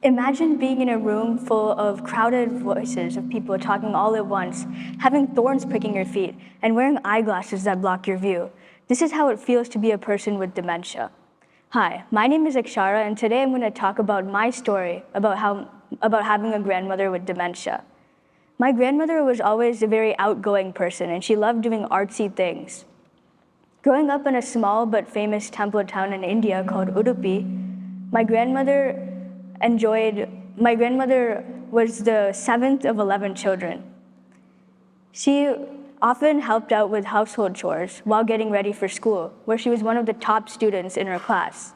Imagine being in a room full of crowded voices of people talking all at once, having thorns pricking your feet, and wearing eyeglasses that block your view. This is how it feels to be a person with dementia. Hi, my name is Akshara, and today I'm going to talk about my story about having a grandmother with dementia. My grandmother was always a very outgoing person, and she loved doing artsy things. Growing up in a small but famous temple town in India called Udupi, my grandmother was the 7th of 11 children. She often helped out with household chores while getting ready for school, where she was one of the top students in her class.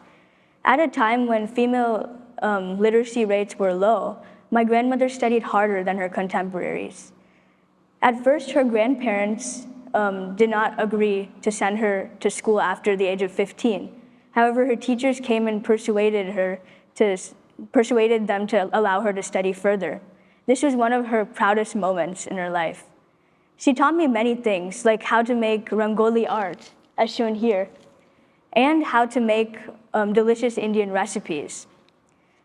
At a time when female literacy rates were low, my grandmother studied harder than her contemporaries. At first, her grandparents did not agree to send her to school after the age of 15. However, her teachers came and persuaded them to allow her to study further. This was one of her proudest moments in her life. She taught me many things, like how to make rangoli art, as shown here, and how to make delicious Indian recipes.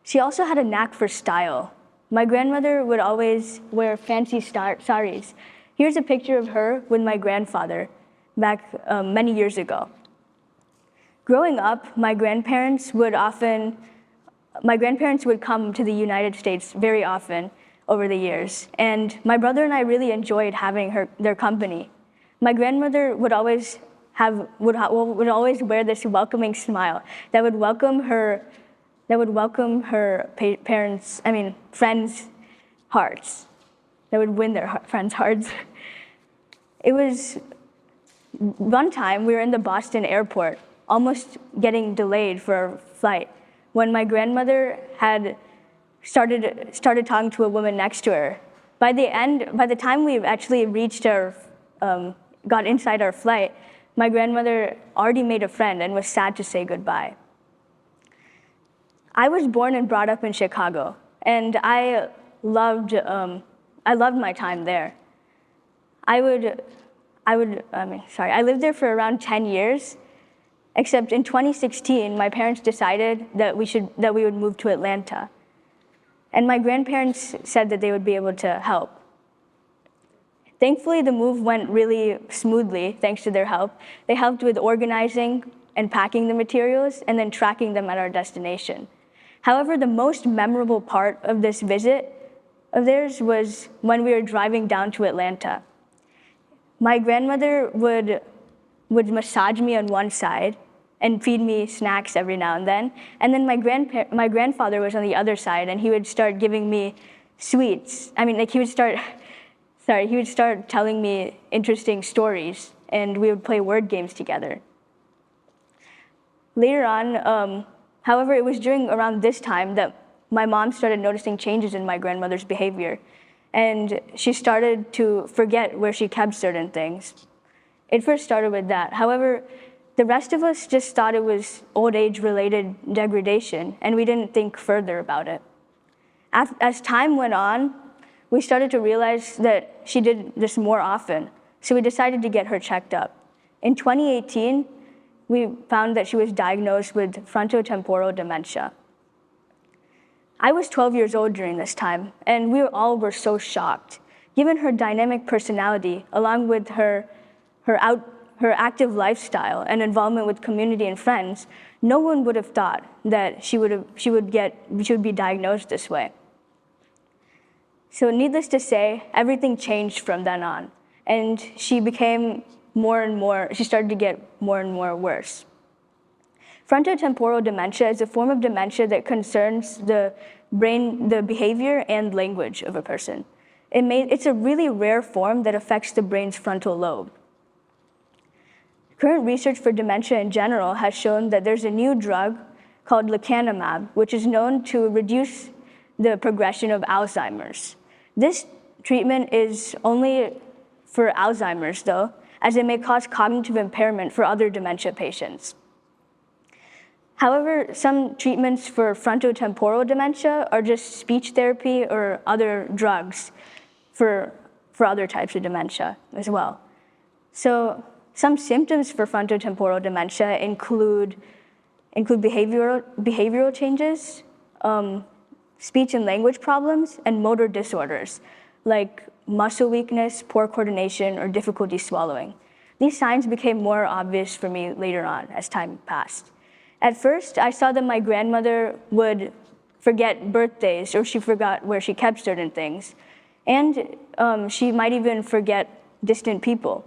She also had a knack for style. My grandmother would always wear fancy saris. Here's a picture of her with my grandfather back many years ago. Growing up, my grandparents would come to the United States very often over the years, and my brother and I really enjoyed having their company. My grandmother would always wear this welcoming smile that would welcome her friends' hearts, that would win their friends' hearts. It was one time we were in the Boston airport, almost getting delayed for our flight, when my grandmother had started talking to a woman next to her. By the time we actually got inside our flight, my grandmother already made a friend and was sad to say goodbye. I was born and brought up in Chicago, and I loved my time there. I lived there for around 10 years, except in 2016, my parents decided that we would move to Atlanta. And my grandparents said that they would be able to help. Thankfully, the move went really smoothly, thanks to their help. They helped with organizing and packing the materials, and then tracking them at our destination. However, the most memorable part of this visit of theirs was when we were driving down to Atlanta. My grandmother would massage me on one side and feed me snacks every now and then my grandfather was on the other side, and he would start giving me sweets. He would start telling me interesting stories, and we would play word games together. Later on, however, it was during around this time that my mom started noticing changes in my grandmother's behavior, and she started to forget where she kept certain things. It first started with that. However, the rest of us just thought it was old age-related degradation, and we didn't think further about it. As time went on, we started to realize that she did this more often, so we decided to get her checked up. In 2018, we found that she was diagnosed with frontotemporal dementia. I was 12 years old during this time, and we all were so shocked. Given her dynamic personality, along with her active lifestyle and involvement with community and friends, no one would have thought that she would be diagnosed this way. So needless to say, everything changed from then on, and she started to get more and more worse. Frontotemporal dementia is a form of dementia that concerns the brain, the behavior and language of a person. It's a really rare form that affects the brain's frontal lobe. Current research for dementia in general has shown that there's a new drug called lecanemab, which is known to reduce the progression of Alzheimer's. This treatment is only for Alzheimer's, though, as it may cause cognitive impairment for other dementia patients. However, some treatments for frontotemporal dementia are just speech therapy or other drugs for other types of dementia as well. So some symptoms for frontotemporal dementia include behavioral changes, speech and language problems, and motor disorders, like muscle weakness, poor coordination, or difficulty swallowing. These signs became more obvious for me later on as time passed. At first, I saw that my grandmother would forget birthdays, or she forgot where she kept certain things, and she might even forget distant people.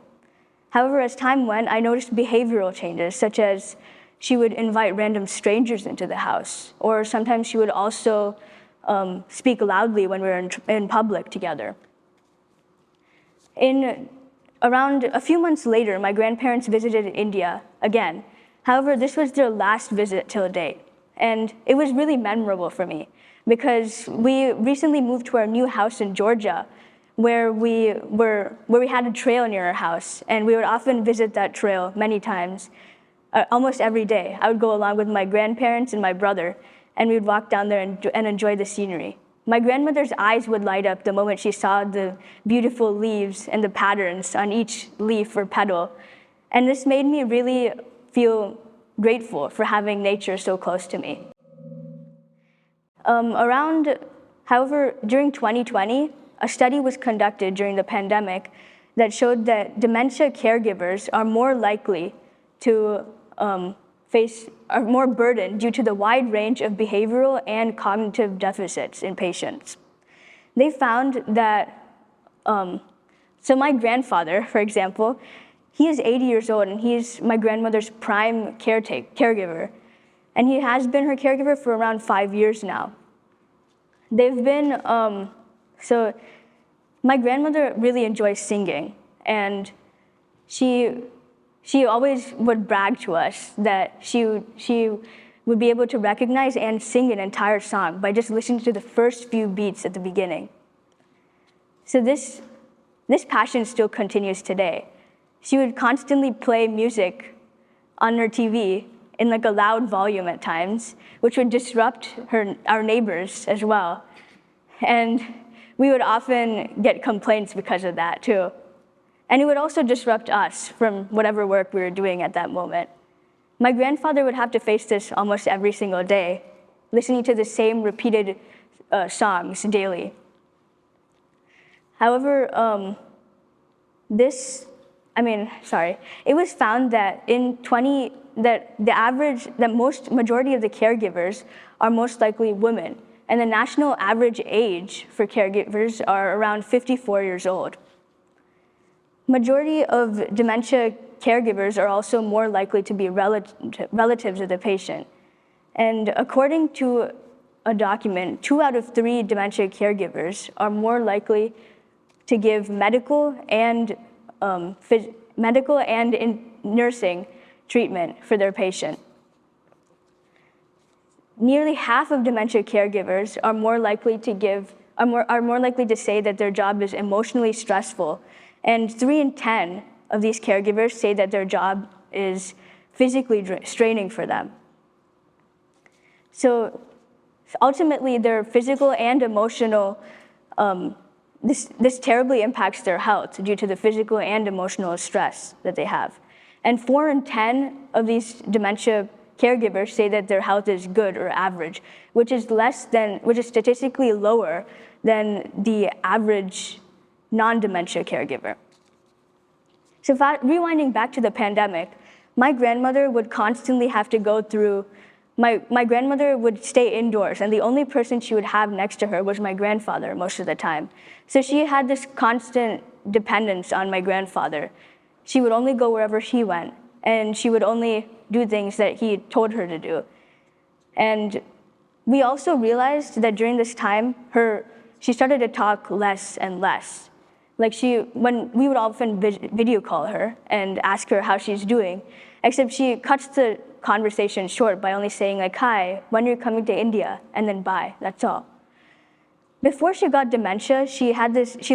However, as time went, I noticed behavioral changes, such as she would invite random strangers into the house, or sometimes she would also speak loudly when we were in public together. Around a few months later, my grandparents visited India again. However, this was their last visit till date, and it was really memorable for me because we recently moved to our new house in Georgia, where we had a trail near our house, and we would often visit that trail many times, almost every day. I would go along with my grandparents and my brother, and we would walk down there and enjoy the scenery. My grandmother's eyes would light up the moment she saw the beautiful leaves and the patterns on each leaf or petal, and this made me really feel grateful for having nature so close to me. However, during 2020, a study was conducted during the pandemic that showed that dementia caregivers are more likely to are more burdened due to the wide range of behavioral and cognitive deficits in patients. They found that, so my grandfather, for example, he is 80 years old and he's my grandmother's prime caregiver. And he has been her caregiver for around 5 years now. They've been, so my grandmother really enjoys singing, and she always would brag to us that she would be able to recognize and sing an entire song by just listening to the first few beats at the beginning. So this passion still continues today. She would constantly play music on her TV in like a loud volume at times, which would disrupt our neighbors as well. And we would often get complaints because of that too. And it would also disrupt us from whatever work we were doing at that moment. My grandfather would have to face this almost every single day, listening to the same repeated songs daily. However, it was found that majority of the caregivers are most likely women, and the national average age for caregivers are around 54 years old. Majority of dementia caregivers are also more likely to be relatives of the patient. And according to a document, 2 out of 3 dementia caregivers are more likely to give medical and nursing treatment for their patient. Nearly half of dementia caregivers are more likely to say that their job is emotionally stressful, and 3 in 10 of these caregivers say that their job is physically straining for them. So ultimately, their physical and emotional, this terribly impacts their health due to the physical and emotional stress that they have. And 4 in 10 of these dementia caregivers say that their health is good or average, which is statistically lower than the average non-dementia caregiver. So rewinding back to the pandemic, my grandmother would constantly have to go through, my grandmother would stay indoors, and the only person she would have next to her was my grandfather most of the time. So she had this constant dependence on my grandfather. She would only go wherever he went, and she would only do things that he told her to do. And we also realized that during this time, she started to talk less and less. When we would often video call her and ask her how she's doing, except she cuts the conversation short by only saying like, "Hi, when are you coming to India?" and then bye, that's all. Before she got dementia, she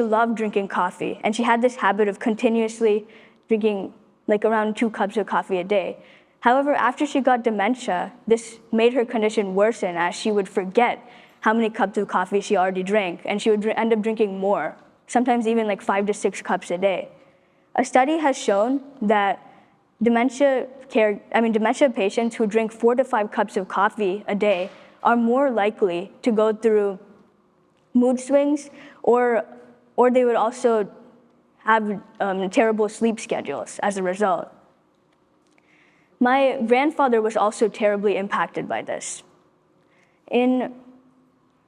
loved drinking coffee, and she had this habit of continuously drinking like around 2 cups of coffee a day. However, after she got dementia, this made her condition worsen as she would forget how many cups of coffee she already drank, and she would end up drinking more, sometimes even like 5 to 6 cups a day. A study has shown that dementia patients who drink 4 to 5 cups of coffee a day are more likely to go through mood swings, or they would also have terrible sleep schedules as a result. My grandfather was also terribly impacted by this.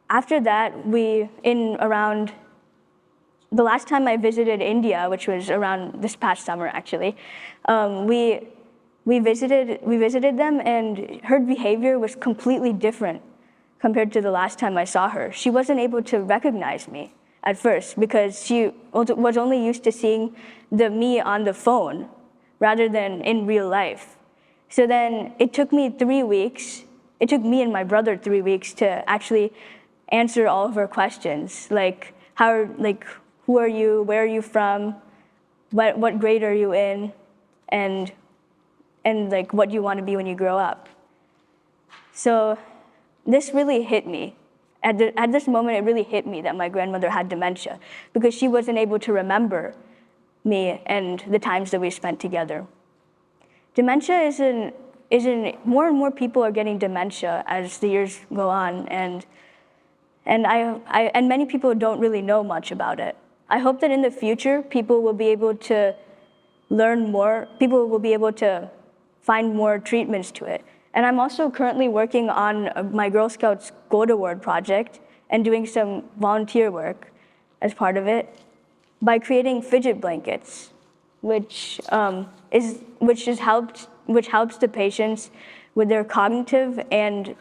After that, around the last time I visited India, which was around this past summer actually, we visited them, and her behavior was completely different compared to the last time I saw her. She wasn't able to recognize me at first because she was only used to seeing me on the phone rather than in real life. So then it took me and my brother 3 weeks to actually answer all of her questions, like who are you, where are you from, what grade are you in, and like what do you want to be when you grow up. So this really hit me. At this moment, it really hit me that my grandmother had dementia because she wasn't able to remember me and the times that we spent together. Dementia more and more people are getting dementia as the years go on, and many people don't really know much about it. I hope that in the future, people will be able to learn more, people will be able to find more treatments to it. And I'm also currently working on my Girl Scouts Gold Award project and doing some volunteer work as part of it by creating fidget blankets, which helps the patients with their cognitive and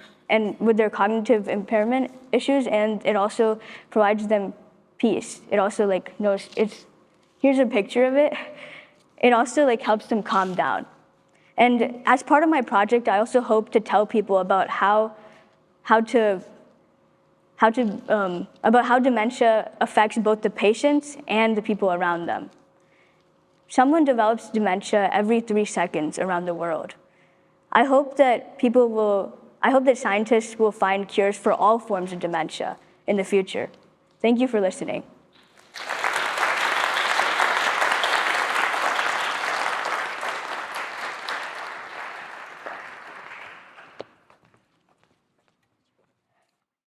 with their cognitive impairment issues, and it also provides them peace. It also here's a picture of it. It also helps them calm down. And as part of my project, I also hope to tell people about how dementia affects both the patients and the people around them. Someone develops dementia every 3 seconds around the world. I hope that scientists will find cures for all forms of dementia in the future. Thank you for listening.